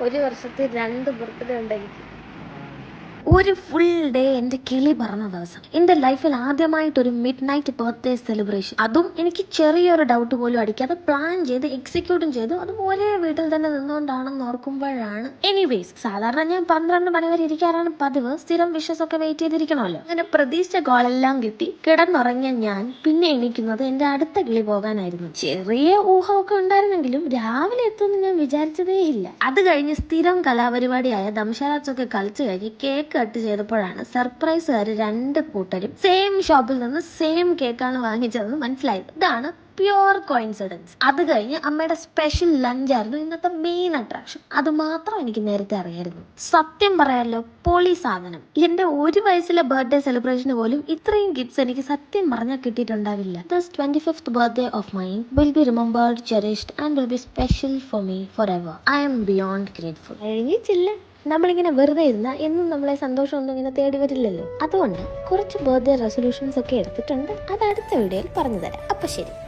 ഒരു വർഷത്തിൽ 2 ബർത്ത്ഡേ ഉണ്ട് എനിക്ക്. ഒരു ഫുൾ ഡേ എൻ്റെ കിളി പറഞ്ഞ ദിവസം. എൻ്റെ ലൈഫിൽ ആദ്യമായിട്ടൊരു മിഡ് നൈറ്റ് ബർത്ത്ഡേ സെലിബ്രേഷൻ. അതും എനിക്ക് ചെറിയൊരു ഡൗട്ട് പോലും അടിക്കാതെ പ്ലാൻ ചെയ്ത് എക്സിക്യൂട്ടും ചെയ്തു. അതും ഒരേ വീട്ടിൽ തന്നെ നിന്നുകൊണ്ടാണെന്ന് ഓർക്കുമ്പോഴാണ്. എനിവേസ്, സാധാരണ ഞാൻ 12 മണി വരെ ഇരിക്കാറാണ് പതിവ്. സ്ഥിരം വിഷസ് ഒക്കെ വെയിറ്റ് ചെയ്തിരിക്കണമല്ലോ. അങ്ങനെ പ്രതീക്ഷിച്ച ഗോളെല്ലാം കിട്ടി കിടന്നുറങ്ങിയ ഞാൻ പിന്നെ എണീക്കുന്നത് എൻ്റെ അടുത്ത കിളി പോകാനായിരുന്നു. ചെറിയ ഊഹമൊക്കെ ഉണ്ടായിരുന്നെങ്കിലും രാവിലെ എത്തുമെന്ന് ഞാൻ വിചാരിച്ചതേ ഇല്ല. അത് കഴിഞ്ഞ് സ്ഥിരം കലാപരിപാടിയായ ദംഷാരാജ് ഒക്കെ കളിച്ചു കഴിഞ്ഞ് കേക്ക് കട്ട് ചെയ്തപ്പോഴാണ് സർപ്രൈസുകാർ 2 കൂട്ടരും സെയിം ഷോപ്പിൽ നിന്ന് സെയിം കേക്കാണ് വാങ്ങിച്ചതെന്ന് മനസ്സിലായത്. ഇതാണ് പ്യുവർ കോയിൻസിഡൻസ്. അത് കഴിഞ്ഞ് അമ്മയുടെ സ്പെഷ്യൽ ലഞ്ച് ആയിരുന്നു ഇന്നത്തെ മെയിൻ അട്രാക്ഷൻ. അത് മാത്രം എനിക്ക് നേരത്തെ അറിയായിരുന്നു. സത്യം പറയാലോ, പൊളി സാധനം. എൻ്റെ 1 വയസ്സിലെ ബർത്ത്ഡേ സെലിബ്രേഷന് പോലും ഇത്രയും ഗിഫ്റ്റ്സ് എനിക്ക് സത്യം പറഞ്ഞാൽ കിട്ടിയിട്ടുണ്ടാവില്ല. This 25th birthday of mine will be remembered, cherished and will be special for me forever. I am beyond grateful. കഴിഞ്ഞിട്ടില്ല. നമ്മളിങ്ങനെ വെറുതെ ഇരുന്നാൽ എന്നും നമ്മളെ സന്തോഷമൊന്നും ഇങ്ങനെ തേടി വരില്ലല്ലോ. അതുകൊണ്ട് കുറച്ച് ബർത്ത്ഡേ റെസൊല്യൂഷൻസ് ഒക്കെ എടുത്തിട്ടുണ്ട്. അത് അടുത്ത വീഡിയോയിൽ പറഞ്ഞു തരാം. അപ്പം ശരി.